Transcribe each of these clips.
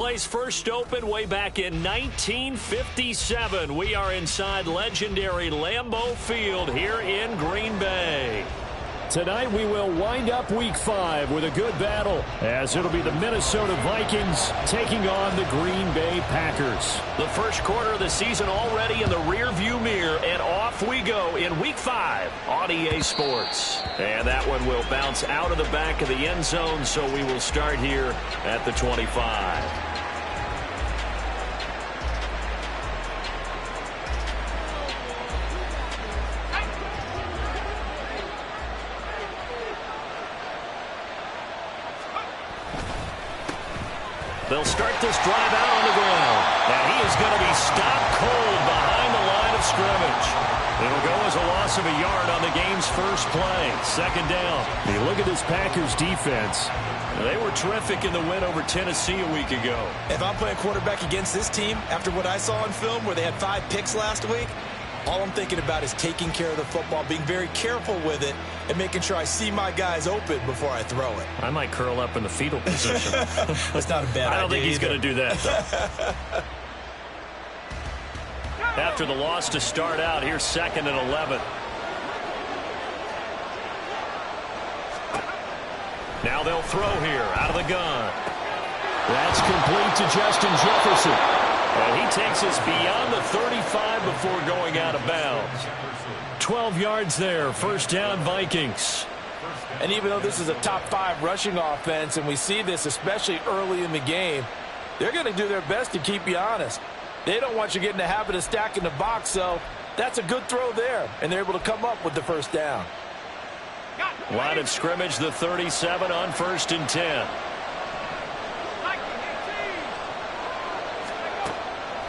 Place first opened way back in 1957. We are inside legendary Lambeau Field here in Green Bay. Tonight we will wind up Week 5 with a good battle, as it'll be the Minnesota Vikings taking on the Green Bay Packers. The first quarter of the season already in the rearview mirror, and off we go in Week 5 on EA Sports. And that one will bounce out of the back of the end zone, so we will start here at the 25. They'll start this drive out on the ground. And he is going to be stopped cold behind the line of scrimmage. It'll go as a loss of a yard on the game's first play. Second down. You look at this Packers defense. They were terrific in the win over Tennessee a week ago. If I'm playing quarterback against this team, after what I saw on film where they had 5 picks last week, all I'm thinking about is taking care of the football, being very careful with it, and making sure I see my guys open before I throw it. I might curl up in the fetal position. That's not a bad idea. I don't think he's going to do that, though. After the loss to start out, here's 2nd and 11. Now they'll throw here out of the gun. That's complete to Justin Jefferson. And he takes us beyond the 35 before going out of bounds. 12 yards there. First down, Vikings. And even though this is a top 5 rushing offense, and we see this especially early in the game, they're going to do their best to keep you honest. They don't want you getting the habit of stacking the box, so that's a good throw there. And they're able to come up with the first down. Line of scrimmage, the 37 on 1st and 10.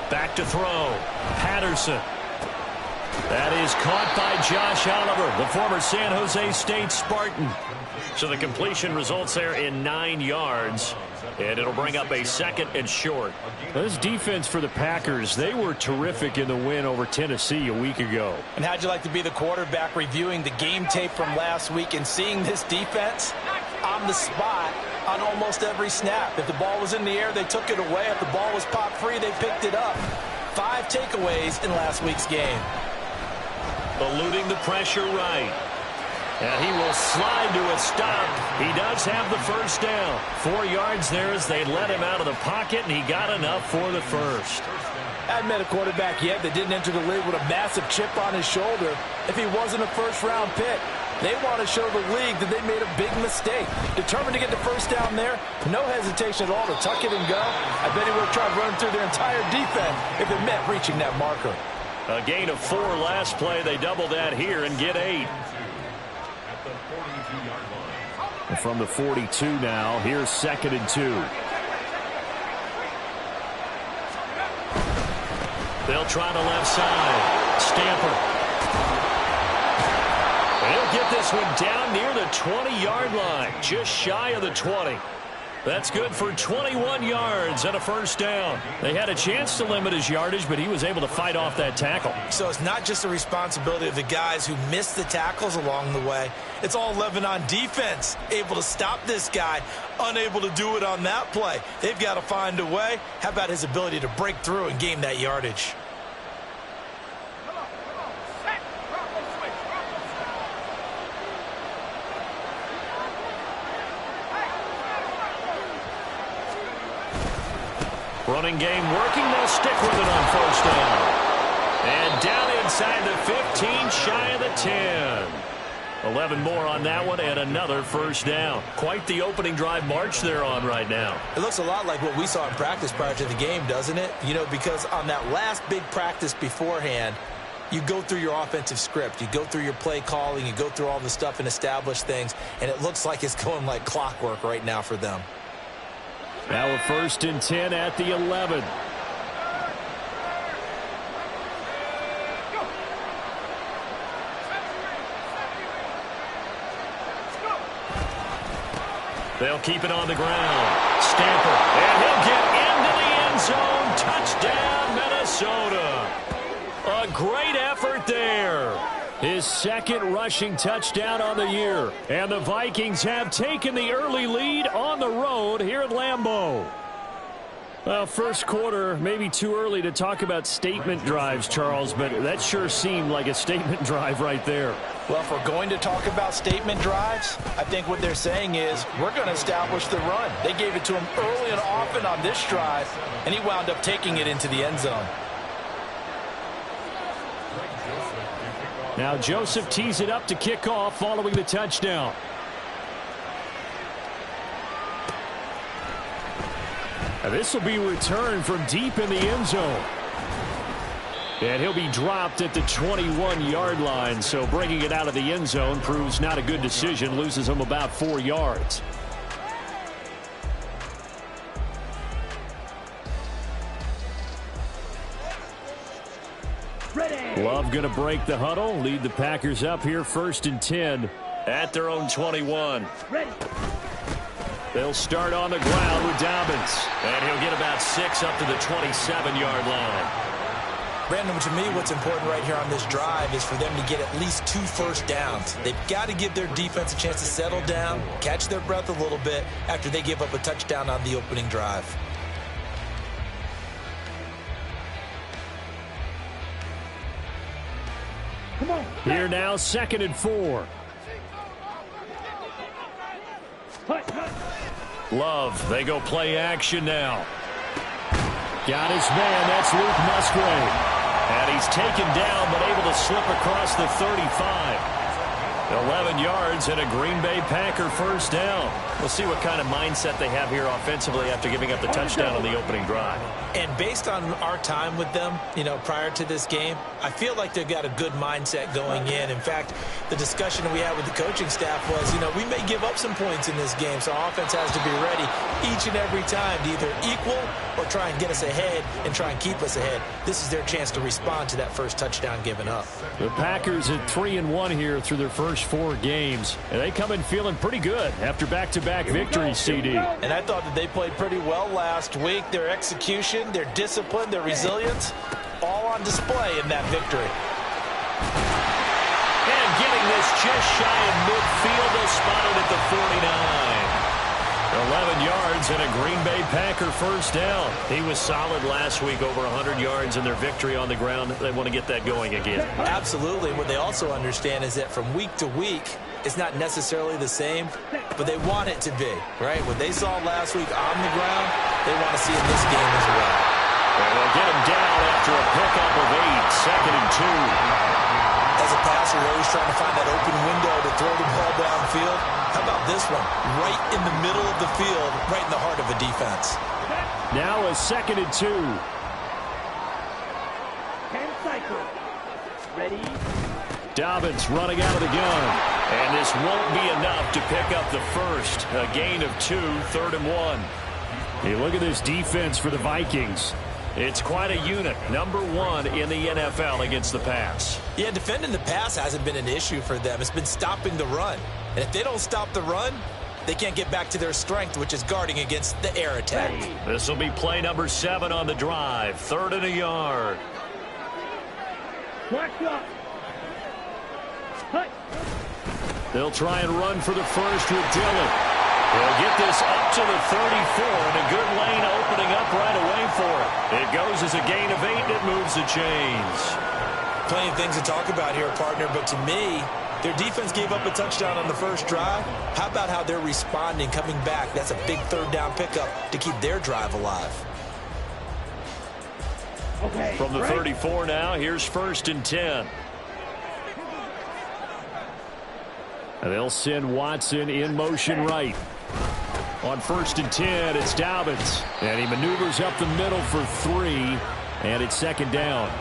Back to throw. Patterson. That is caught by Josh Oliver, the former San Jose State Spartan. So the completion results there in 9 yards. And it'll bring up a 2nd and short. This defense for the Packers, they were terrific in the win over Tennessee a week ago. And how'd you like to be the quarterback reviewing the game tape from last week and seeing this defense on the spot on almost every snap? If the ball was in the air, they took it away. If the ball was popped free, they picked it up. 5 takeaways in last week's game. Eluding the pressure right. And he will slide to a stop. He does have the first down. 4 yards there as they let him out of the pocket, and he got enough for the first. I haven't met a quarterback yet that didn't enter the league with a massive chip on his shoulder if he wasn't a first-round pick. They want to show the league that they made a big mistake. Determined to get the first down there, no hesitation at all to tuck it and go. I bet he would have tried running through their entire defense if it meant reaching that marker. A gain of 4 last play. They double that here and get 8. And from the 42 now, here's 2nd and 2. They'll try the left side. Stamper. He'll get this one down near the 20-yard line, just shy of the 20. That's good for 21 yards and a first down. They had a chance to limit his yardage, but he was able to fight off that tackle. So it's not just the responsibility of the guys who missed the tackles along the way. It's all 11 on defense, able to stop this guy, unable to do it on that play. They've got to find a way. How about his ability to break through and gain that yardage? Running game working. They'll stick with it on first down. And down inside the 15, shy of the 10. 11 more on that one and another first down. Quite the opening drive march they're on right now. It looks a lot like what we saw in practice prior to the game, doesn't it? You know, because on that last big practice beforehand, you go through your offensive script. You go through your play calling. You go through all the stuff and establish things. And it looks like it's going like clockwork right now for them. Now a 1st and 10 at the 11. They'll keep it on the ground. Stamper. And he'll get into the end zone. Touchdown, Minnesota. A great effort there. His 2nd rushing touchdown on the year. And the Vikings have taken the early lead on the road here at Lambeau. Well, first quarter, maybe too early to talk about statement drives, Charles, but that sure seemed like a statement drive right there. Well, if we're going to talk about statement drives, I think what they're saying is we're going to establish the run. They gave it to him early and often on this drive, and he wound up taking it into the end zone. Now Joseph tees it up to kick off following the touchdown. This will be returned from deep in the end zone. And he'll be dropped at the 21-yard line, so bringing it out of the end zone proves not a good decision, loses him about 4 yards. Love going to break the huddle, lead the Packers up here 1st and 10 at their own 21. They'll start on the ground with Dobbins. And he'll get about 6 up to the 27-yard line. Brandon, to me, what's important right here on this drive is for them to get at least 2 first downs. They've got to give their defense a chance to settle down, catch their breath a little bit after they give up a touchdown on the opening drive. Here now, 2nd and 4. Love, they go play action now. Got his man, that's Luke Musgrave. And he's taken down, but able to slip across the 35. 11 yards and a Green Bay Packer first down. We'll see what kind of mindset they have here offensively after giving up the touchdown on the opening drive. And based on our time with them, prior to this game, I feel like they've got a good mindset going in. In fact, the discussion we had with the coaching staff was, we may give up some points in this game, so our offense has to be ready each and every time to either equal or try and get us ahead and try and keep us ahead. This is their chance to respond to that first touchdown given up. The Packers at 3-1 here through their first 4 games. And they come in feeling pretty good after back-to-back victories, CD. And I thought that they played pretty well last week. Their execution, their discipline, their resilience, all on display in that victory. And getting this just shy of midfield, they'll spot it at the 49. 11 yards and a Green Bay Packer first down. He was solid last week, over 100 yards in their victory on the ground. They want to get that going again. Absolutely. What they also understand is that from week to week, it's not necessarily the same, but they want it to be, right? What they saw last week on the ground, they want to see in this game as well. And they'll get him down after a pickup of 8, 2nd and 2. As a passer, you're always trying to find that open window to throw the ball downfield. How about this one? Right in the middle of the field, right in the heart of a defense. Now a 2nd and 2. 10 cycles. Ready? Dobbins running out of the gun. And this won't be enough to pick up the first. A gain of 2, 3rd and 1. Hey, look at this defense for the Vikings. It's quite a unit, number 1 in the NFL against the pass. Yeah, defending the pass hasn't been an issue for them. It's been stopping the run. And if they don't stop the run, they can't get back to their strength, which is guarding against the air attack. This will be play number 7 on the drive, 3rd and a yard. They'll try and run for the first with Dillon. They'll get this up to the 34, and a good lane opening up right away for it. It goes as a gain of 8, and it moves the chains. Plenty of things to talk about here, partner, but to me, their defense gave up a touchdown on the first drive. How about how they're responding, coming back? That's a big 3rd down pickup to keep their drive alive. Okay, from the 34 now, here's 1st and 10. And they'll send Watson in motion right. On 1st and 10, it's Dobbins. And he maneuvers up the middle for 3. And it's 2nd down.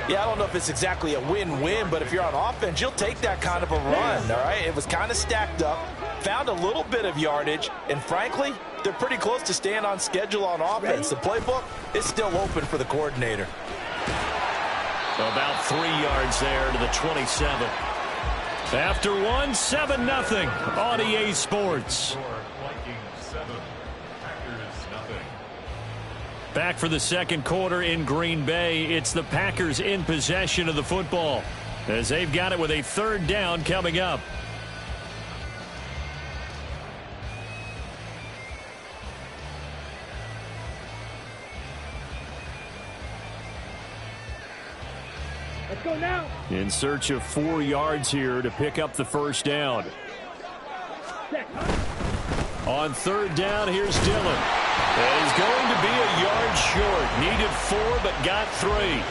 Yeah, I don't know if it's exactly a win-win, but if you're on offense, you'll take that kind of a run, all right? It was kind of stacked up, found a little bit of yardage, and frankly, they're pretty close to staying on schedule on offense. The playbook is still open for the coordinator. About 3 yards there to the 27. After 1, 7-0 on EA Sports. Back for the second quarter in Green Bay. It's the Packers in possession of the football as they've got it with a 3rd down coming up. Let's go now. In search of 4 yards here to pick up the first down. Set. On third down, here's Dillon. And he's going to be a yard short. Needed 4, but got 3.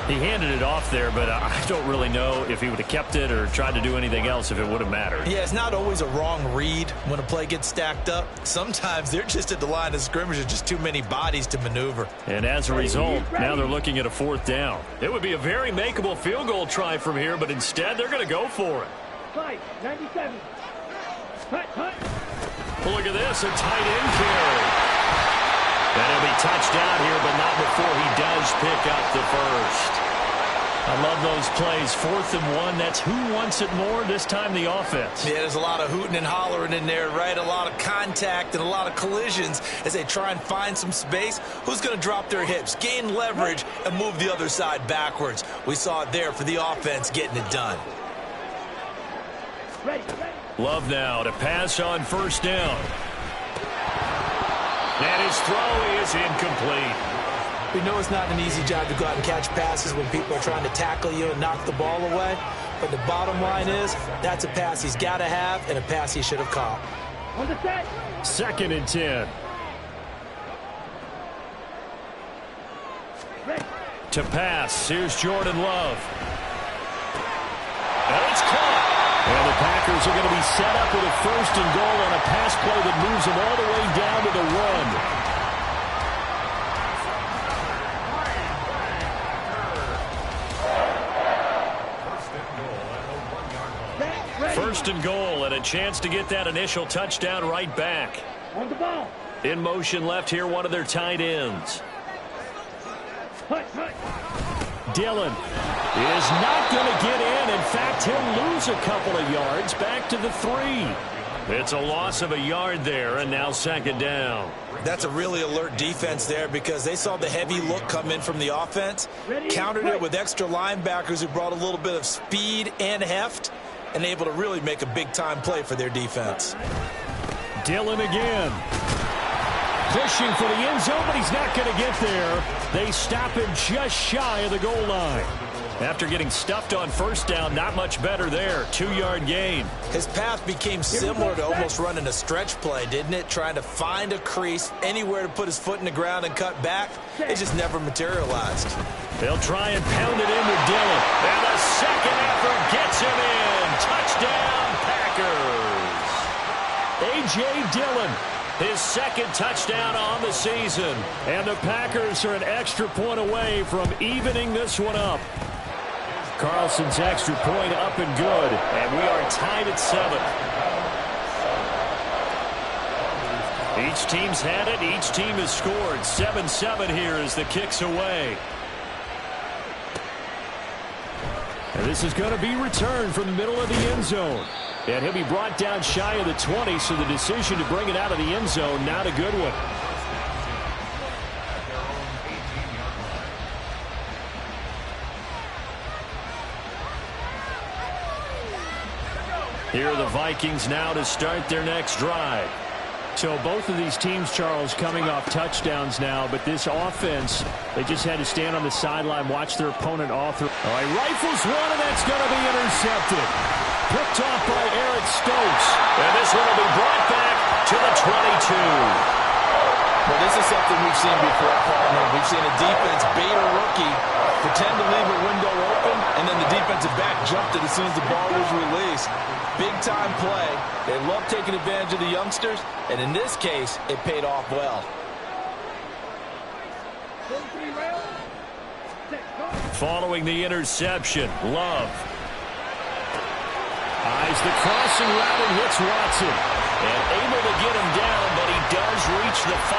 He handed it off there, but I don't really know if he would have kept it or tried to do anything else if it would have mattered. Yeah, it's not always a wrong read when a play gets stacked up. Sometimes they're just at the line of scrimmage. There's just too many bodies to maneuver. And as a result, now they're looking at a 4th down. It would be a very makeable field goal try from here, but instead they're going to go for it. 5-97. Hut. Well, look at this, a tight end carry. And he'll be touched out here, but not before he does pick up the first. I love those plays. 4th and 1. That's who wants it more, this time the offense. Yeah, there's a lot of hooting and hollering in there, right? A lot of contact and a lot of collisions as they try and find some space. Who's going to drop their hips, gain leverage, and move the other side backwards? We saw it there for the offense getting it done. Ready. Love now to pass on first down. And his throw is incomplete. We know it's not an easy job to go out and catch passes when people are trying to tackle you and knock the ball away. But the bottom line is that's a pass he's got to have and a pass he should have caught. On the set. 2nd and 10. Ready. To pass, here's Jordan Love. And it's caught. And the Packers are going to be set up with a 1st and goal on a pass play that moves them all the way down to the 1. 1st and goal and a chance to get that initial touchdown right back. On the ball. In motion left here, one of their tight ends. Hut. Dillon is not going to get in. In fact, he'll lose a couple of yards back to the 3. It's a loss of a yard there, and now 2nd down. That's a really alert defense there because they saw the heavy look come in from the offense, countered it with extra linebackers who brought a little bit of speed and heft, and able to really make a big-time play for their defense. Dillon again. Pushing for the end zone, but he's not going to get there. They stop him just shy of the goal line. After getting stuffed on first down, not much better there. 2-yard gain. His path became similar to almost running a stretch play, didn't it? Trying to find a crease, anywhere to put his foot in the ground and cut back. It just never materialized. They'll try and pound it in with Dillon. And the second effort gets him in. Touchdown, Packers. A.J. Dillon. His 2nd touchdown on the season. And the Packers are an extra point away from evening this one up. Carlson's extra point up and good. And we are tied at 7. Each team's had it. Each team has scored. 7-7 here as the kick's away. And this is going to be returned from the middle of the end zone. And he'll be brought down shy of the 20, so the decision to bring it out of the end zone, not a good one. Here are the Vikings now to start their next drive. So both of these teams, Charles, coming off touchdowns now, but this offense, they just had to stand on the sideline, watch their opponent all through. All right, rifles one, and that's going to be intercepted. Picked off by Eric Stokes. And this one will be brought back to the 22. Well, this is something we've seen before, partner. We've seen a defense bait a rookie, pretend to leave a window open, and then the defensive back jumped it as soon as the ball was released. Big-time play. They love taking advantage of the youngsters, and in this case, it paid off well. Following the interception, Love. Eyes the crossing route and hits Watson. And able to get him down, but he does reach the 5.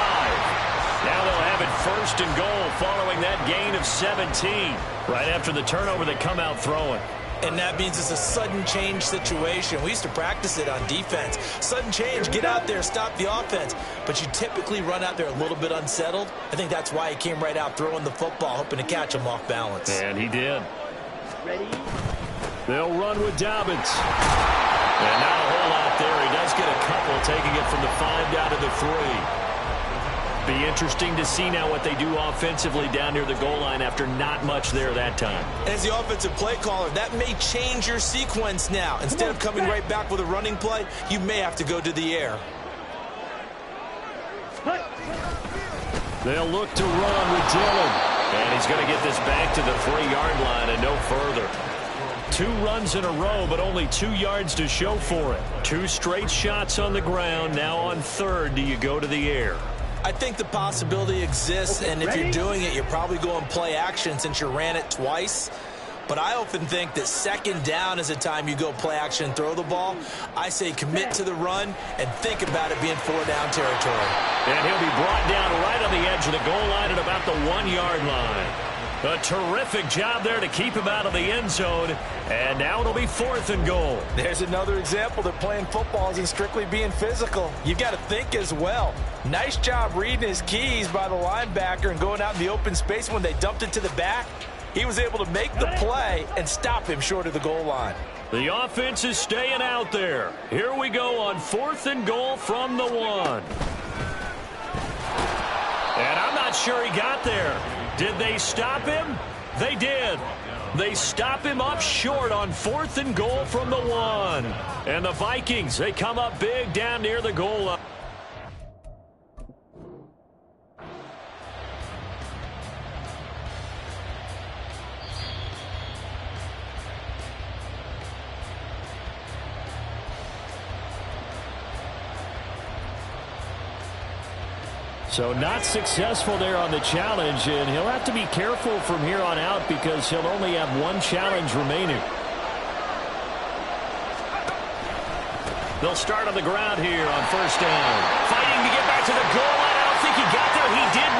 Now they'll have it 1st and goal following that gain of 17. Right after the turnover, they come out throwing. And that means it's a sudden change situation. We used to practice it on defense. Sudden change, get out there, stop the offense. But you typically run out there a little bit unsettled. I think that's why he came right out throwing the football, hoping to catch him off balance. And he did. Ready. They'll run with Dobbins. And not a whole lot there. He does get a couple, taking it from the 5 down to the 3. Be interesting to see now what they do offensively down near the goal line after not much there that time. As the offensive play caller, that may change your sequence now. Instead of coming right back with a running play, you may have to go to the air. They'll look to run with Dillon. And he's going to get this back to the 3-yard line and no further. 2 runs in a row, but only 2 yards to show for it. 2 straight shots on the ground. Now on 3rd, do you go to the air? I think the possibility exists, and if you're doing it, you're probably going play action since you ran it twice. But I often think that 2nd down is the time you go play action and throw the ball. I say commit to the run and think about it being 4-down territory. And he'll be brought down right on the edge of the goal line at about the 1-yard line. A terrific job there to keep him out of the end zone. And now it'll be 4th and goal. There's another example that playing football isn't strictly being physical. You've got to think as well. Nice job reading his keys by the linebacker and going out in the open space when they dumped it to the back. He was able to make the play and stop him short of the goal line. The offense is staying out there. Here we go on 4th and goal from the 1. And I'm not sure he got there. Did they stop him? They did. They stop him up short on 4th and goal from the 1. And the Vikings, they come up big down near the goal line. So not successful there on the challenge, and he'll have to be careful from here on out because he'll only have 1 challenge remaining. They'll start on the ground here on 1st down. Fighting to get back to the goal line. I don't think he got there. He did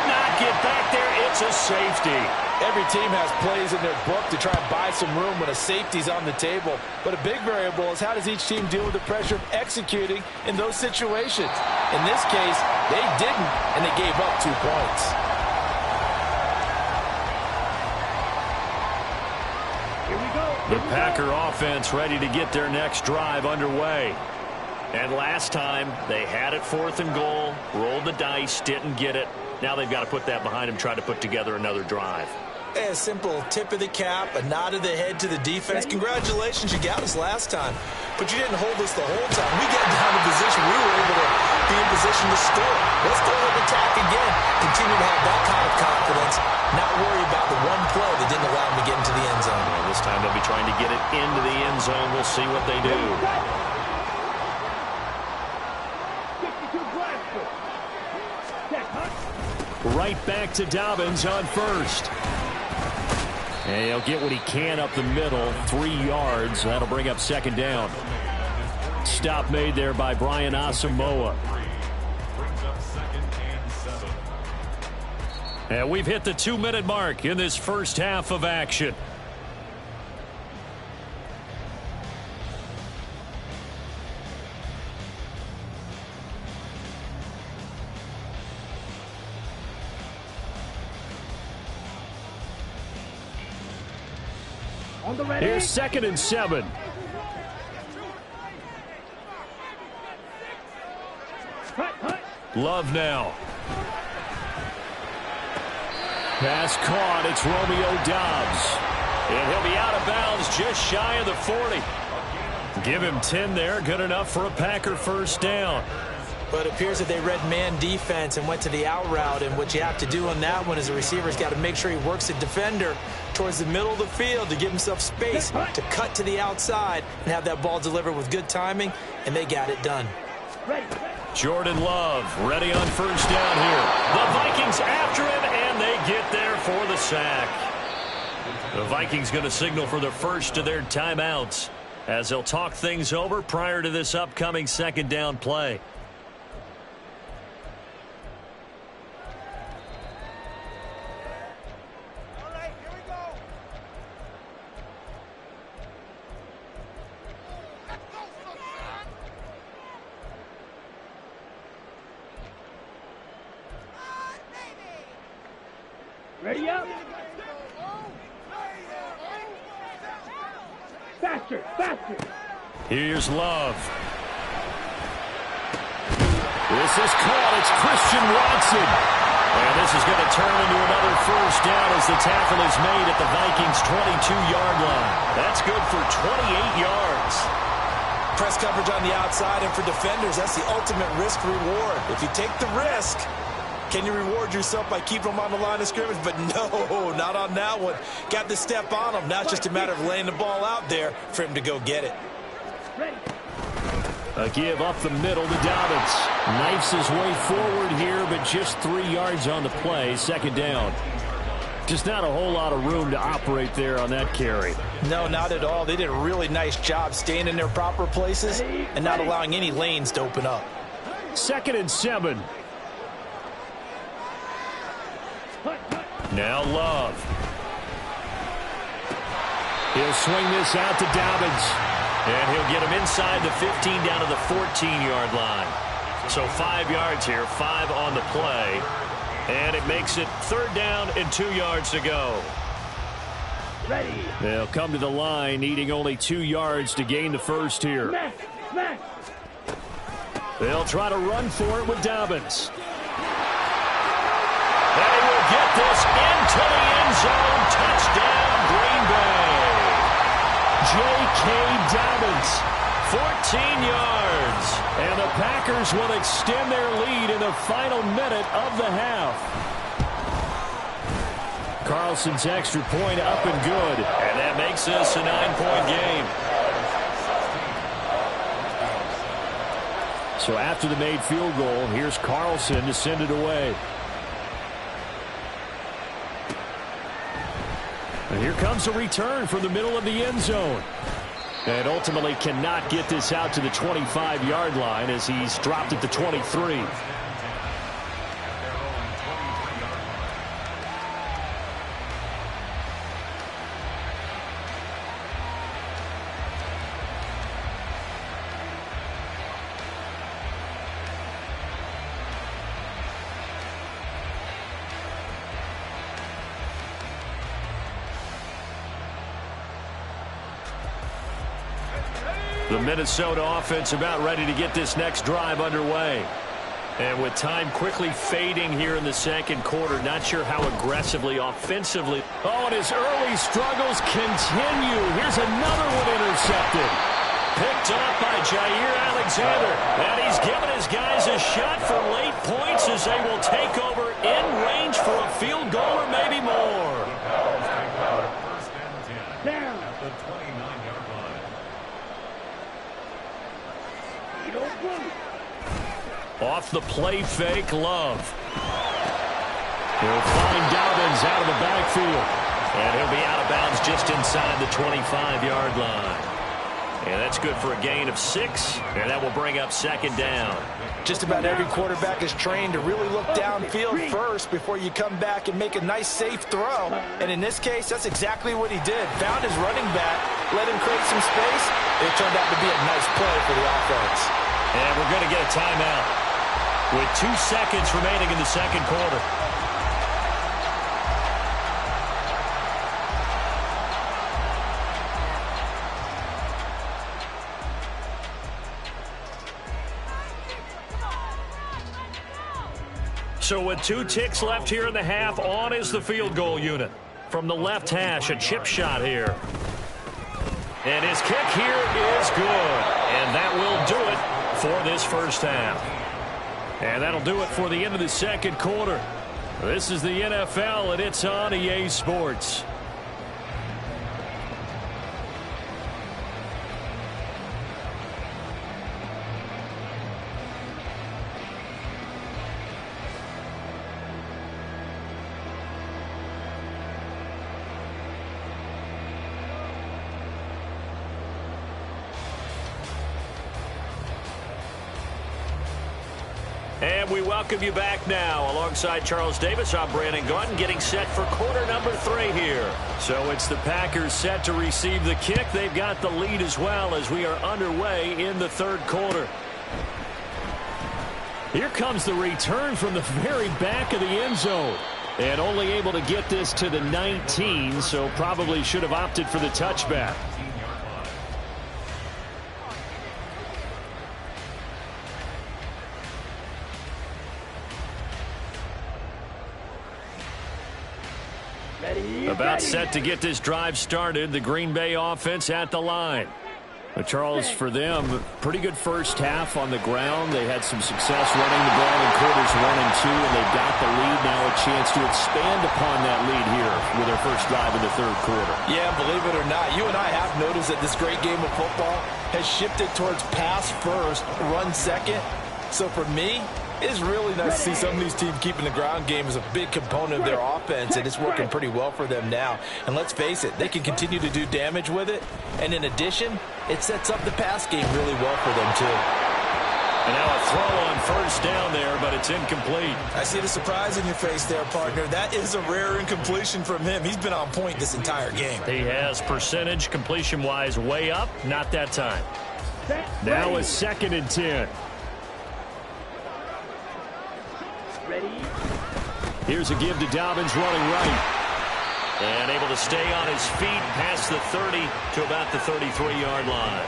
not get back there. It's a safety. Every team has plays in their book to try and buy some room when a safety's on the table. But a big variable is how does each team deal with the pressure of executing in those situations. In this case, they didn't, and they gave up 2 points. Here we go. The Packer offense ready to get their next drive underway. And last time, they had it 4th and goal, rolled the dice, didn't get it. Now they've got to put that behind them, try to put together another drive. A simple tip of the cap, a nod of the head to the defense. Congratulations, you got us last time, but you didn't hold us the whole time. We got down in position. We were able to be in position to score. Let's go and attack again. Continue to have that kind of confidence, not worry about the one play that didn't allow them to get into the end zone. Well, this time they'll be trying to get it into the end zone. We'll see what they do. 62 blaster. Check, huh? Right back to Dobbins on 1st. And he'll get what he can up the middle, 3 yards. That'll bring up 2nd down. Stop made there by Brian Asamoah. And we've hit the 2-minute mark in this first half of action. On the ready. Here's 2nd and 7. Hut. Love now. Pass caught. It's Romeo Doubs. And he'll be out of bounds just shy of the 40. Give him 10 there. Good enough for a Packer 1st down. But it appears that they read man defense and went to the out route, and what you have to do on that one is the receiver's got to make sure he works the defender towards the middle of the field to give himself space to cut to the outside and have that ball delivered with good timing, and they got it done. Ready. Jordan Love ready on 1st down here. The Vikings after him, and they get there for the sack. The Vikings going to signal for the first of their timeouts as they'll talk things over prior to this upcoming 2nd down play. Ready up. Faster. Here's Love. This is caught. It's Christian Watson. And this is going to turn into another first down as the tackle is made at the Vikings' 22-yard line. That's good for 28 yards. Press coverage on the outside, and for defenders, that's the ultimate risk-reward. If you take the risk, can you reward yourself by keeping them on the line of scrimmage? But no, not on that one. Got to step on them. Now it's just a matter of laying the ball out there for him to go get it. A give up the middle to Dobbins. Knifes his way forward here, but just 3 yards on the play. Second down. Just not a whole lot of room to operate there on that carry. No, not at all. They did a really nice job staying in their proper places and not allowing any lanes to open up. 2nd and 7. Now Love. He'll swing this out to Dobbins. And he'll get him inside the 15 down to the 14-yard line. So 5 yards here, 5 on the play. And it makes it 3rd down and 2 yards to go. Ready. They'll come to the line, needing only 2 yards to gain the first here. Smash. They'll try to run for it with Dobbins. They will get this into the end zone. Touchdown, Green Bay. J.K. Dobbins, 14 yards. And the Packers will extend their lead in the final minute of the half. Carlson's extra point up and good. And that makes this a 9-point game. So after the made field goal, here's Carlson to send it away. And here comes a return from the middle of the end zone. And ultimately cannot get this out to the 25-yard line as he's dropped at the 23. The Minnesota offense about ready to get this next drive underway. And with time quickly fading here in the second quarter, not sure how aggressively, offensively. Oh, and his early struggles continue. Here's another one intercepted. Picked up by Jair Alexander. And he's given his guys a shot for late points as they will take over in range for a field goal or maybe more. Down. Off the play fake, Love. He'll find Dobbins out of the backfield. And he'll be out of bounds just inside the 25-yard line. And that's good for a gain of 6. And that will bring up second down. Just about every quarterback is trained to really look downfield first before you come back and make a nice, safe throw. And in this case, that's exactly what he did. Found his running back, let him create some space. It turned out to be a nice play for the offense. And we're going to get a timeout with 2 seconds remaining in the second quarter. So with 2 ticks left here in the half, on is the field goal unit. From the left hash, a chip shot here. And his kick here is good. And that will do it for this first half. And that'll do it for the end of the second quarter. This is the NFL, and it's on EA Sports. And we welcome you back now. Alongside Charles Davis, I'm Brandon Gaudin, getting set for quarter number 3 here. So it's the Packers set to receive the kick. They've got the lead as well as we are underway in the third quarter. Here comes the return from the very back of the end zone. And only able to get this to the 19, so probably should have opted for the touchback. About set to get this drive started. The Green Bay offense at the line. But Charles, for them, pretty good first half on the ground. They had some success running the ball in quarters 1 and 2, and they've got the lead. Now a chance to expand upon that lead here with their first drive in the third quarter. Yeah, believe it or not, you and I have noticed that this great game of football has shifted towards pass first, run second. So for me, it's really nice to see some of these teams keeping the ground game as a big component of their offense, and it's working pretty well for them now. And let's face it, they can continue to do damage with it. And in addition, it sets up the pass game really well for them, too. And now a throw on first down there, but it's incomplete. I see the surprise in your face there, partner. That is a rare incompletion from him. He's been on point this entire game. He has percentage completion-wise way up. Not that time. Now a 2nd and 10. Here's a give to Dobbins running right. And able to stay on his feet past the 30 to about the 33-yard line.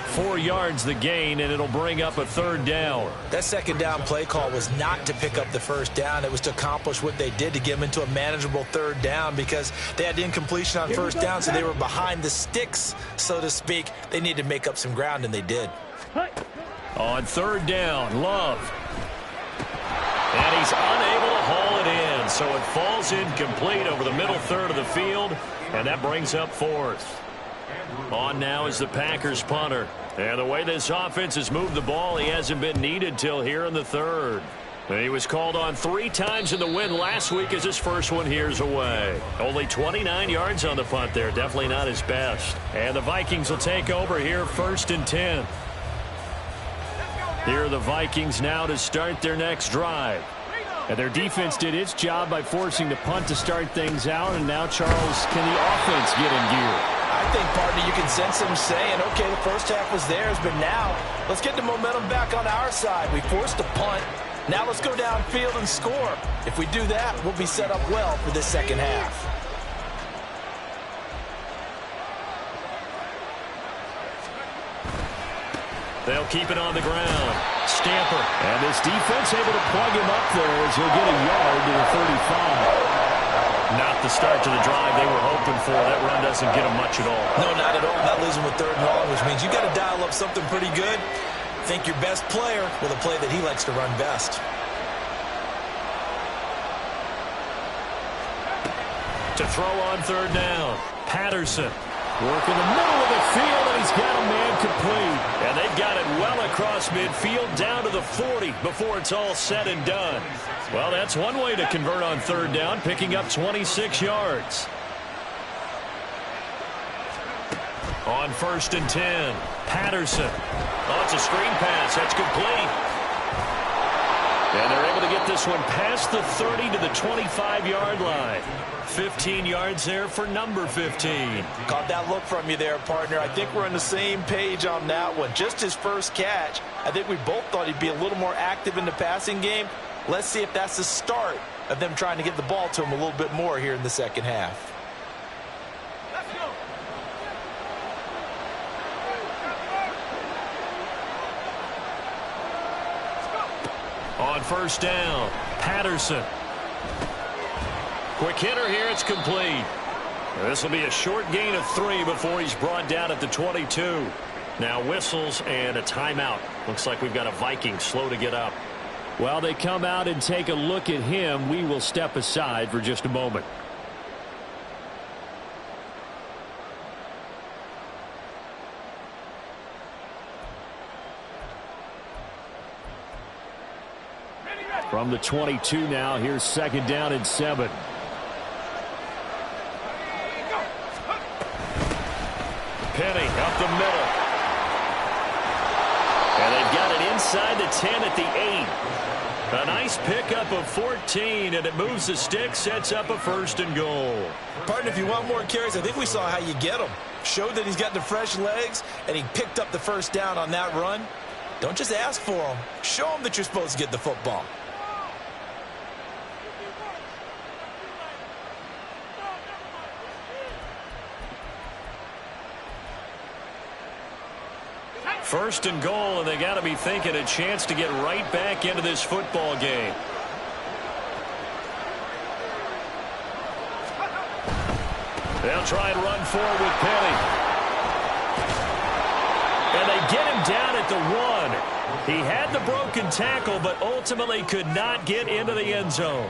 4 yards the gain, and it'll bring up a 3rd down. That 2nd down play call was not to pick up the first down. It was to accomplish what they did, to get them into a manageable 3rd down, because they had incompletion on first down, so they were behind the sticks, so to speak. They needed to make up some ground, and they did. On 3rd down, Love. And he's unable to haul it in, so it falls incomplete over the middle third of the field, and that brings up 4th. On now is the Packers punter. And the way this offense has moved the ball, he hasn't been needed till here in the 3rd. And he was called on 3 times in the win last week as his first one here's away. Only 29 yards on the punt there. Definitely not his best. And the Vikings will take over here 1st and 10. Here are the Vikings now to start their next drive. And their defense did its job by forcing the punt to start things out. And now, Charles, can the offense get in gear? I think, partner, you can sense them saying, okay, the first half was theirs, but now let's get the momentum back on our side. We forced a punt. Now let's go downfield and score. If we do that, we'll be set up well for this second half. They'll keep it on the ground. Stamper. And this defense able to plug him up there as he'll get a yard to the 35. Not the start to the drive they were hoping for. That run doesn't get them much at all. No, not at all. Not losing with 3rd and long, which means you got to dial up something pretty good. Think your best player with a play that he likes to run best. To throw on 3rd down. Patterson. Work in the middle of the field, and he's got a man complete. And they've got it well across midfield down to the 40 before it's all said and done. Well, that's one way to convert on 3rd down, picking up 26 yards. On 1st and 10, Patterson. Oh, it's a screen pass. That's complete. And they're able to get this one past the 30 to the 25-yard line. 15 yards there for number 15. Caught that look from you there, partner. I think we're on the same page on that one. Just his first catch. I think we both thought he'd be a little more active in the passing game. Let's see if that's the start of them trying to get the ball to him a little bit more here in the second half. On 1st down, Patterson. Quick hitter here, it's complete. This will be a short gain of 3 before he's brought down at the 22. Now whistles and a timeout. Looks like we've got a Viking slow to get up. While they come out and take a look at him, we will step aside for just a moment. From the 22 now, here's 2nd down and 7. Penny up the middle. And they've got it inside the 10 at the 8. A nice pickup of 14, and it moves the stick, sets up a 1st and goal. Partner, if you want more carries, I think we saw how you get them. Showed that he's got the fresh legs, and he picked up the 1st down on that run. Don't just ask for them. Show them that you're supposed to get the football. First and goal, and they got to be thinking a chance to get right back into this football game. They'll try and run forward with Penny. And they get him down at the 1. He had the broken tackle, but ultimately could not get into the end zone.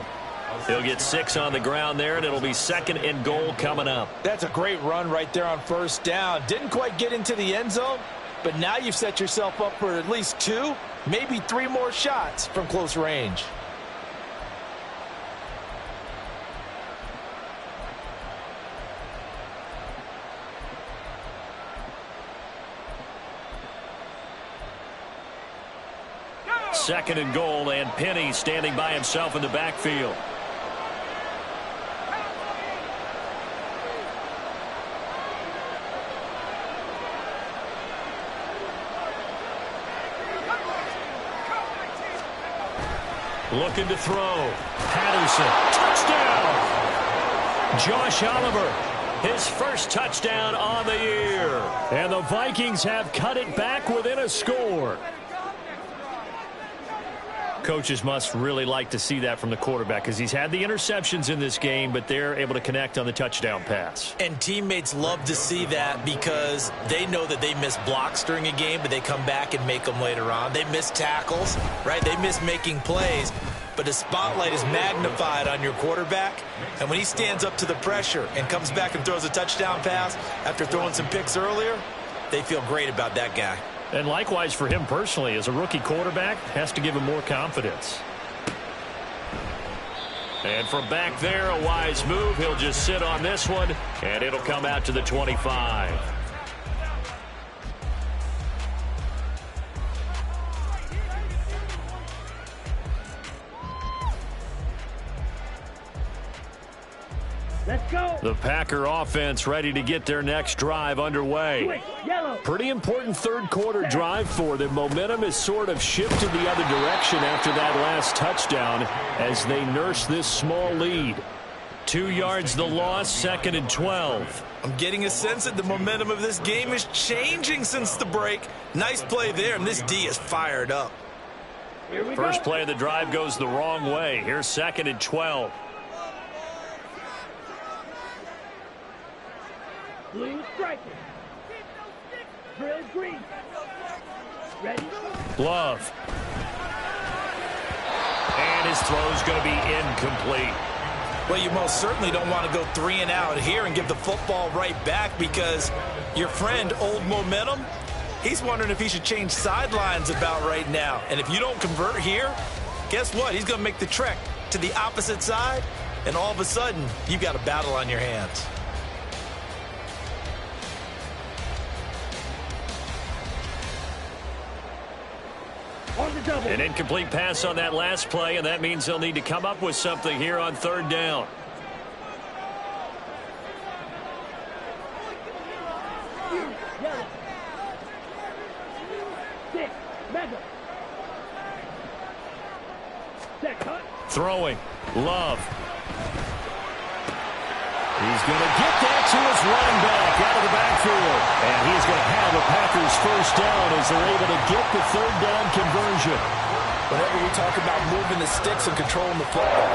He'll get 6 on the ground there, and it'll be 2nd and goal coming up. That's a great run right there on first down. Didn't quite get into the end zone, but now you've set yourself up for at least 2, maybe 3 more shots from close range. Second and goal, and Penny standing by himself in the backfield. Looking to throw. Patterson. Touchdown! Josh Oliver. His first touchdown on the year. And the Vikings have cut it back within a score. Coaches must really like to see that from the quarterback because he's had the interceptions in this game, but they're able to connect on the touchdown pass. And teammates love to see that because they know that they miss blocks during a game, but they come back and make them later on. They miss tackles, right? They miss making plays, but the spotlight is magnified on your quarterback. And when he stands up to the pressure and comes back and throws a touchdown pass after throwing some picks earlier, they feel great about that guy. And likewise for him personally, as a rookie quarterback, has to give him more confidence. And from back there, a wise move. He'll just sit on this one, and it'll come out to the 25. Let's go. The Packer offense ready to get their next drive underway. Switch. Yellow. Pretty important third quarter drive for them. Momentum has sort of shifted the other direction after that last touchdown as they nurse this small lead. 2 yards the loss, 2nd and 12. I'm getting a sense that the momentum of this game is changing since the break. Nice play there, and this D is fired up. Here we First go. play of the drive goes the wrong way. Here's 2nd and 12. Blue striking. Drill green. Ready? Love. And his throw's going to be incomplete. Well, you most certainly don't want to go 3 and out here and give the football right back because your friend, Old Momentum, he's wondering if he should change sidelines about right now. And if you don't convert here, guess what? He's going to make the trek to the opposite side, and all of a sudden, you've got a battle on your hands. On the double. An incomplete pass on that last play, and that means they'll need to come up with something here on 3rd down. Yellow. 6. Mega. Set cut. Throwing. Love. He's going to get that to his running back out of the backfield. And he's going to have the Packers first down as they're able to get the 3rd down conversion. Whenever we talk about moving the sticks and controlling the football,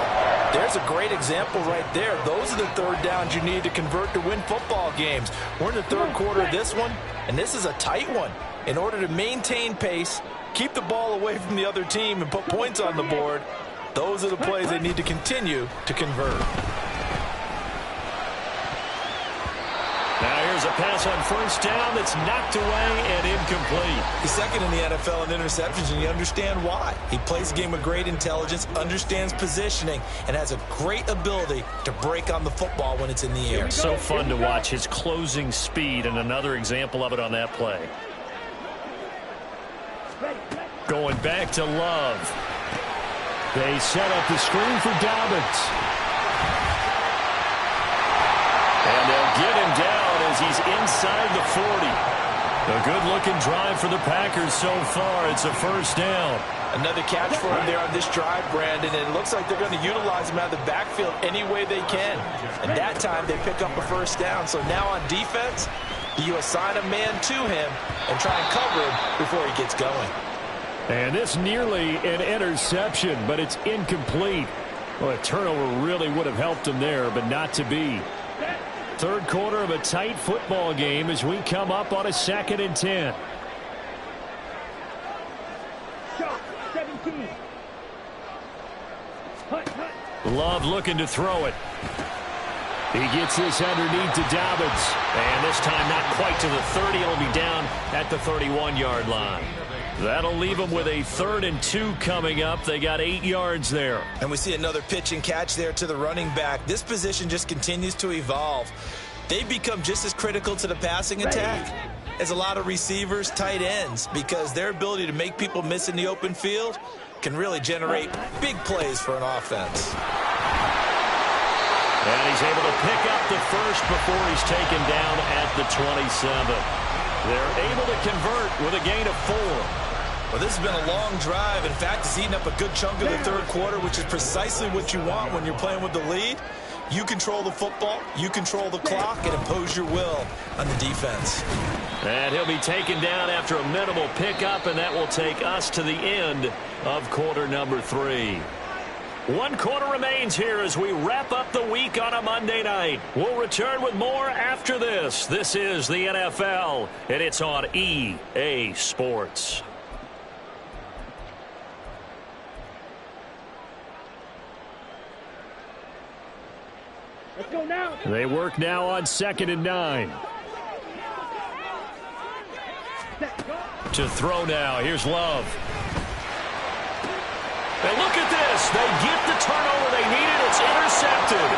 there's a great example right there. Those are the 3rd downs you need to convert to win football games. We're in the 3rd quarter of this one, and this is a tight one. In order to maintain pace, keep the ball away from the other team, and put points on the board, those are the plays they need to continue to convert. Now here's a pass on first down that's knocked away and incomplete. He's 2nd in the NFL in interceptions, and you understand why. He plays the game with great intelligence, understands positioning, and has a great ability to break on the football when it's in the air. So fun to watch his closing speed, and another example of it on that play. Going back to Love. They set up the screen for Dobbins. And they'll get him down as he's inside the 40. A good-looking drive for the Packers so far. It's a first down. Another catch for him there on this drive, Brandon, and it looks like they're going to utilize him out of the backfield any way they can. And that time they pick up a first down. So now on defense, you assign a man to him and try and cover him before he gets going. And this nearly an interception, but it's incomplete. Well, a turnover really would have helped him there, but not to be. Third quarter of a tight football game as we come up on a 2nd and 10. Shot, 17. Hut. Love looking to throw it. He gets this underneath to Dobbins. And this time not quite to the 30. It'll be down at the 31-yard line. That'll leave them with a 3rd and 2 coming up. They got 8 yards there. And we see another pitch and catch there to the running back. This position just continues to evolve. They become just as critical to the passing attack as a lot of receivers, tight ends, because their ability to make people miss in the open field can really generate big plays for an offense. And he's able to pick up the first before he's taken down at the 27. They're able to convert with a gain of 4. Well, this has been a long drive. In fact, it's eaten up a good chunk of the third quarter, which is precisely what you want when you're playing with the lead. You control the football, you control the clock, and impose your will on the defense. And he'll be taken down after a minimal pickup, and that will take us to the end of quarter number 3. 1 quarter remains here as we wrap up the week on a Monday night. We'll return with more after this. This is the NFL, and it's on EA Sports. Let's go now. They work now on 2nd and 9. To throw now. Here's Love. And look at this. They get the turnover they needed. It's intercepted.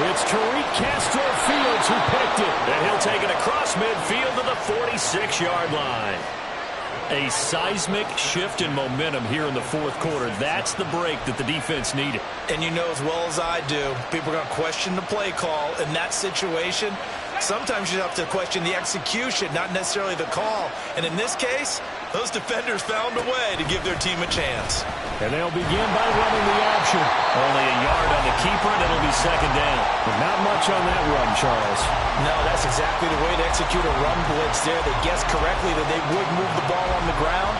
It's Tariq Castro-Fields who picked it. And he'll take it across midfield to the 46-yard line. A seismic shift in momentum here in the fourth quarter. That's the break that the defense needed. And you know as well as I do, people are going to question the play call in that situation. Sometimes you have to question the execution, not necessarily the call. And in this case, those defenders found a way to give their team a chance. And they'll begin by running the option. Only a yard on the keeper, and it'll be 2nd down. But not much on that run, Charles. No, that's exactly the way to execute a run blitz there. They guessed correctly that they would move the ball on the ground,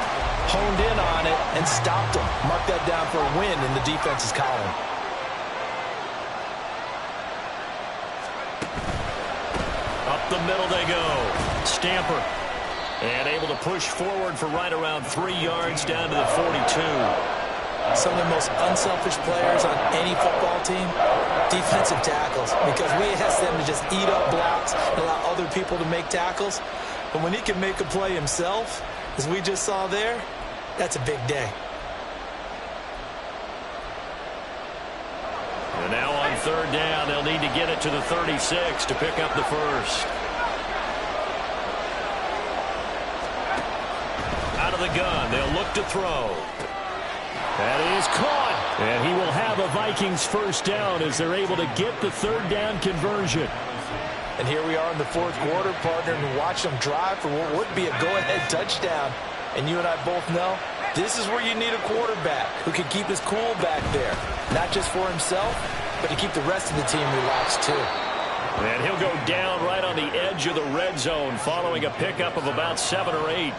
honed in on it, and stopped them. Mark that down for a win in the defense's column. Up the middle they go. Stamper. And able to push forward for right around 3 yards down to the 42. Some of the most unselfish players on any football team, defensive tackles, because we ask them to just eat up blocks and allow other people to make tackles. But when he can make a play himself, as we just saw there, that's a big day. And now on 3rd down, they'll need to get it to the 36 to pick up the first. Out of the gun, they'll look to throw. That is caught. And he will have a Vikings first down as they're able to get the 3rd down conversion. And here we are in the fourth quarter, partner, and watch them drive for what would be a go-ahead touchdown. And you and I both know this is where you need a quarterback who can keep his cool back there. Not just for himself, but to keep the rest of the team relaxed too. And he'll go down right on the edge of the red zone following a pickup of about 7 or 8.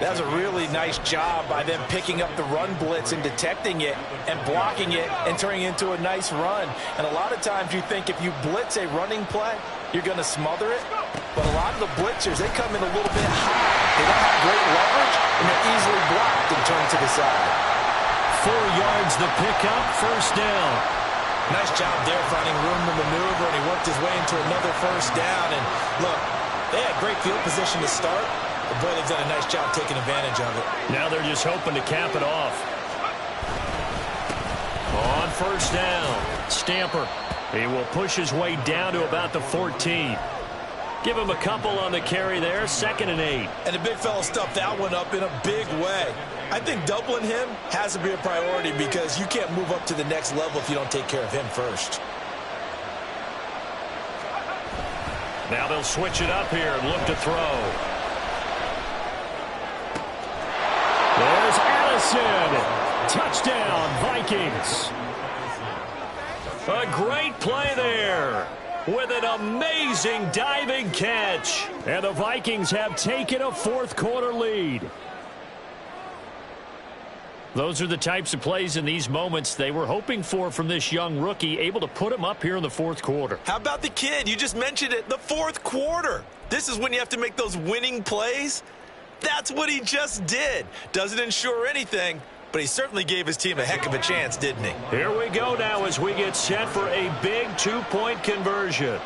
That was a really nice job by them picking up the run blitz and detecting it and blocking it and turning it into a nice run. And a lot of times you think if you blitz a running play, you're going to smother it. But a lot of the blitzers, they come in a little bit high. They don't have great leverage, and they're easily blocked and turned to the side. 4 yards the pickup, first down. Nice job there finding room to maneuver, and he worked his way into another first down. And look, they had great field position to start. But boy, they've done a nice job taking advantage of it. Now they're just hoping to cap it off. On first down, Stamper. He will push his way down to about the 14. Give him a couple on the carry there, 2nd and 8. And the big fella stuffed that one up in a big way. I think doubling him has to be a priority because you can't move up to the next level if you don't take care of him first. Now they'll switch it up here and look to throw. There's Addison. Touchdown, Vikings. A great play there with an amazing diving catch. And the Vikings have taken a fourth quarter lead. Those are the types of plays in these moments they were hoping for from this young rookie, able to put him up here in the fourth quarter. How about the kid? You just mentioned it, the fourth quarter. This is when you have to make those winning plays. That's what he just did. Doesn't ensure anything, but he certainly gave his team a heck of a chance, didn't he? Here we go now as we get set for a big two-point conversion.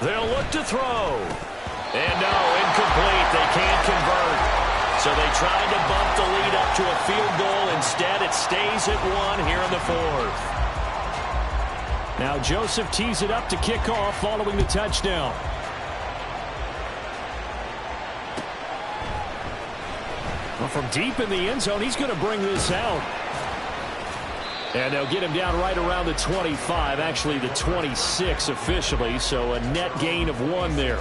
They'll look to throw. And no, incomplete. They can't convert. So they tried to bump the lead up to a field goal. Instead, it stays at 1 here in the fourth. Now Joseph tees it up to kick off following the touchdown. Well, from deep in the end zone, he's going to bring this out. And they'll get him down right around the 25, actually the 26 officially, so a net gain of 1 there.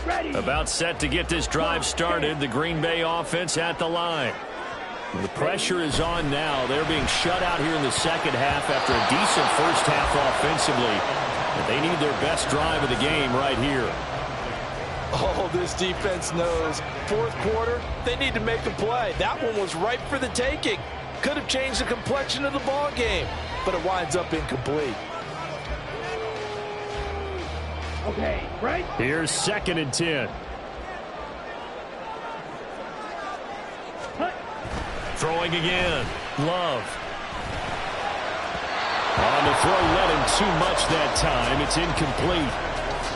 Ready. About set to get this drive started, the Green Bay offense at the line. The pressure is on now. They're being shut out here in the second half after a decent first half offensively. But they need their best drive of the game right here. Oh, this defense knows. Fourth quarter, they need to make a play. That one was ripe for the taking. Could have changed the complexion of the ball game, but it winds up incomplete. Okay, right? Here's 2nd and 10. Throwing again. Love. On the throw, led him too much that time. It's incomplete.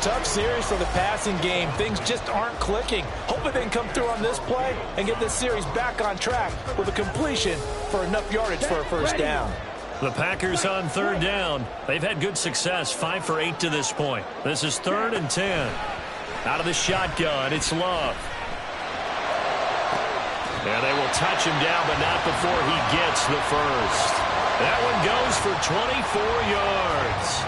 Tough series for the passing game. Things just aren't clicking. Hoping they can come through on this play and get this series back on track with a completion for enough yardage for a first down. The Packers on 3rd down. They've had good success, 5 for 8 to this point. This is 3rd and 10. Out of the shotgun, it's Love. And they will touch him down, but not before he gets the first. That one goes for 24 yards.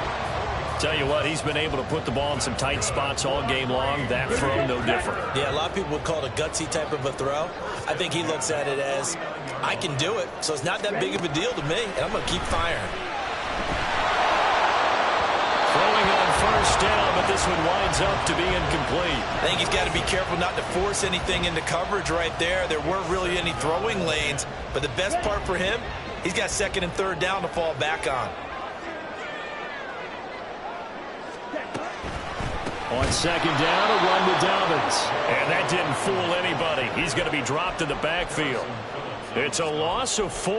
Tell you what, he's been able to put the ball in some tight spots all game long. That throw, no different. Yeah, a lot of people would call it a gutsy type of a throw. I think he looks at it as, I can do it, so it's not that big of a deal to me, and I'm going to keep firing. Throwing on first down, but this one winds up to be incomplete. I think he's got to be careful not to force anything into coverage right there. There weren't really any throwing lanes, but the best part for him, he's got 2nd and 3rd down to fall back on. On 2nd down, a run to Dobbins. And that didn't fool anybody. He's going to be dropped in the backfield. It's a loss of 4.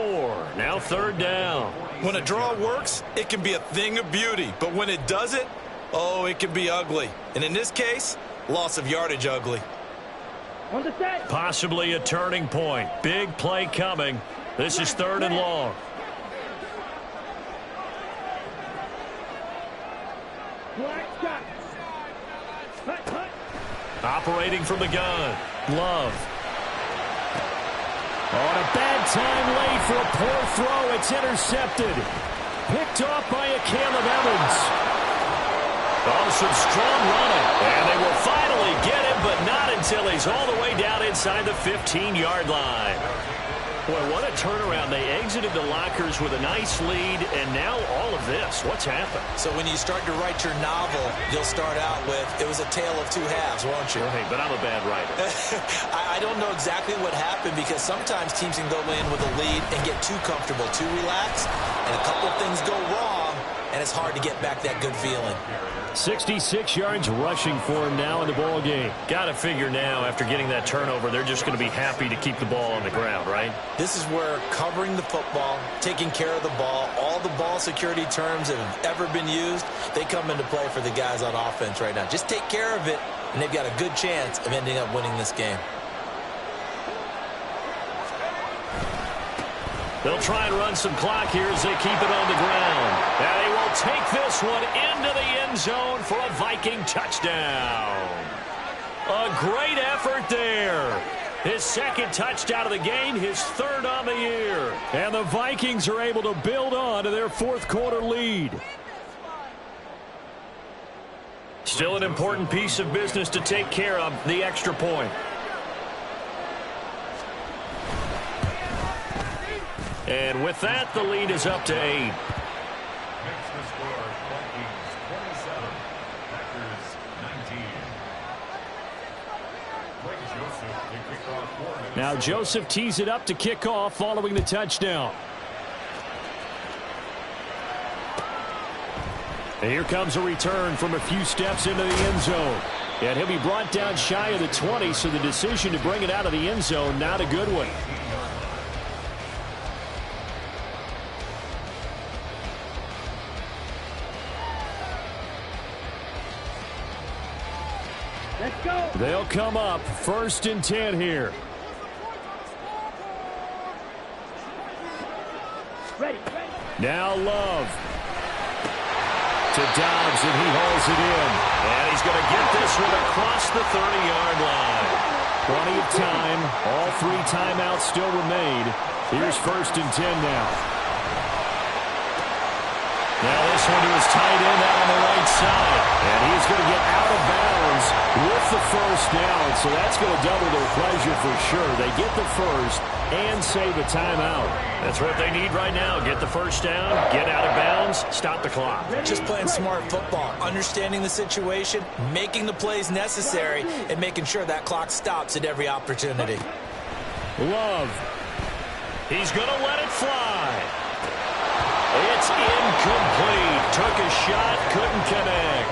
Now 3rd down. When a draw works, it can be a thing of beauty. But when it doesn't, oh, it can be ugly. And in this case, loss of yardage ugly. On the set. Possibly a turning point. Big play coming. This is 3rd and long. Black shot. Operating from the gun. Love. On a bad time late for a poor throw. It's intercepted. Picked off by a Caleb Evans. Oh, some strong running. And they will finally get him, but not until he's all the way down inside the 15-yard line. Boy, what a turnaround. They exited the lockers with a nice lead, and now all of this. What's happened? So when you start to write your novel, you'll start out with, it was a tale of 2 halves, won't you? Hey, but I'm a bad writer. I don't know exactly what happened, because sometimes teams can go in with a lead and get too comfortable, too relaxed, and a couple of things go wrong, and it's hard to get back that good feeling. 66 yards rushing for him now in the ball game. Got to figure now, after getting that turnover, they're just going to be happy to keep the ball on the ground, right? This is where covering the football, taking care of the ball, all the ball security terms that have ever been used, they come into play for the guys on offense right now. Just take care of it, and they've got a good chance of ending up winning this game. They'll try and run some clock here as they keep it on the ground. And they will take this one into the end zone for a Viking touchdown. A great effort there. His 2nd touchdown of the game, his 3rd on the year. And the Vikings are able to build on to their 4th quarter lead. Still an important piece of business to take care of, the extra point. And with that, the lead is up to 8. Now Joseph tees it up to kick off following the touchdown. And here comes a return from a few steps into the end zone. And he'll be brought down shy of the 20, so the decision to bring it out of the end zone, not a good one. Let's go. They'll come up 1st and 10 here. Ready. Now Love to Dobbs, and he hauls it in. And he's going to get this one across the 30-yard line. Plenty of time. All 3 timeouts still remain. Here's 1st and 10 now. Now this one to his tight end out on the right side. And he's going to get out of bounds with the 1st down. So that's going to double their pleasure for sure. They get the 1st and save a timeout. That's what they need right now. Get the 1st down, get out of bounds, stop the clock. Just playing smart football, understanding the situation, making the plays necessary, and making sure that clock stops at every opportunity. Love. He's going to let it fly. It's incomplete. Took a shot, couldn't connect.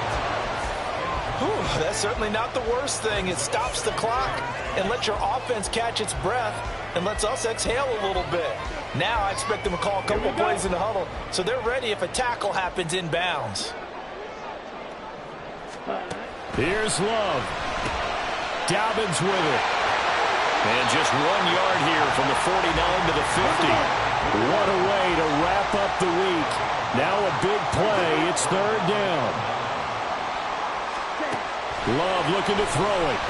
Whew, that's certainly not the worst thing. It stops the clock and lets your offense catch its breath and lets us exhale a little bit. Now I expect them to call a couple of plays in the huddle, so they're ready if a tackle happens inbounds. Here's Love. Dobbins with it. And just 1 yard here from the 49 to the 50. What a way to wrap up the week. Now a big play. It's 3rd down. Love looking to throw it.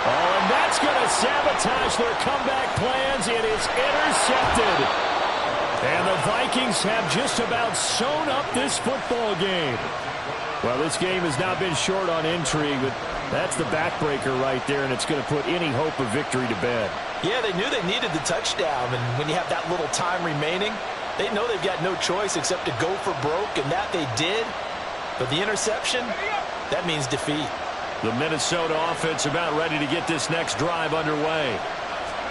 Oh, and that's going to sabotage their comeback plans. It is intercepted. And the Vikings have just about sewn up this football game. Well, this game has not been short on intrigue, but that's the backbreaker right there, and it's going to put any hope of victory to bed. Yeah, they knew they needed the touchdown, and when you have that little time remaining, they know they've got no choice except to go for broke, and that they did. But the interception, that means defeat. The Minnesota offense about ready to get this next drive underway.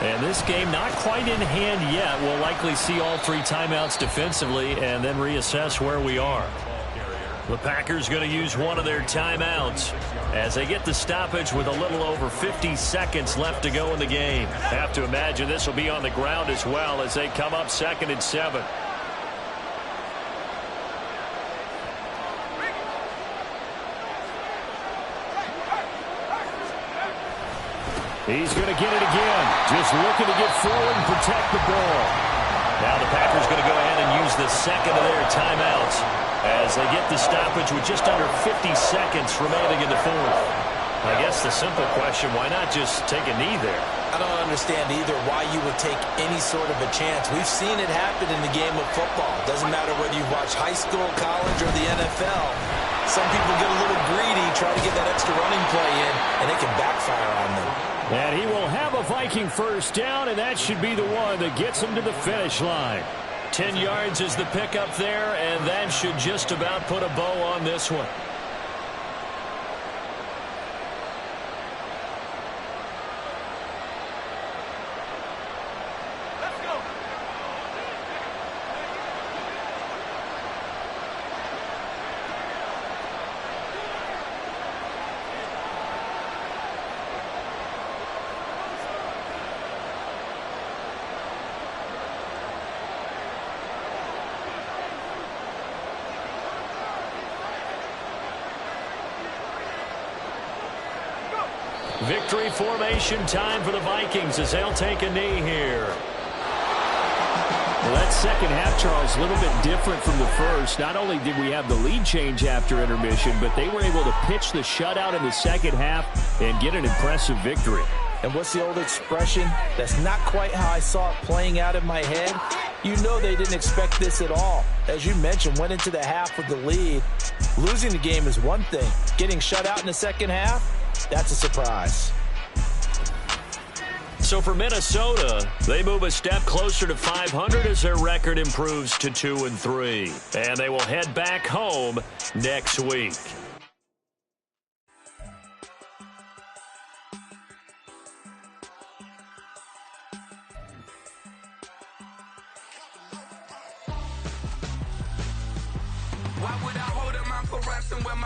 And this game not quite in hand yet. We'll likely see all 3 timeouts defensively and then reassess where we are. The Packers going to use one of their timeouts as they get the stoppage with a little over 50 seconds left to go in the game. Have to imagine this will be on the ground as well as they come up 2nd and 7. He's going to get it again. Just looking to get forward and protect the ball. Now the Packers going to go ahead and use the 2nd of their timeouts as they get the stoppage with just under 50 seconds remaining in the 4th. I guess the simple question, why not just take a knee there? I don't understand either why you would take any sort of a chance. We've seen it happen in the game of football. Doesn't matter whether you watch high school, college, or the NFL. Some people get a little greedy, try to get that extra running play in, and it can backfire on them. And he will have a Viking 1st down, and that should be the one that gets him to the finish line. 10 yards is the pickup there, and that should just about put a bow on this one. Victory formation time for the Vikings as they'll take a knee here. Well, that second half, Charles, a little bit different from the first. Not only did we have the lead change after intermission, but they were able to pitch the shutout in the second half and get an impressive victory. And what's the old expression? That's not quite how I saw it playing out in my head. You know they didn't expect this at all. As you mentioned, went into the half with the lead. Losing the game is one thing. Getting shut out in the second half, that's a surprise. So for Minnesota, they move a step closer to 500 as their record improves to 2-3. And they will head back home next week. Why would I hold him out for ransom when my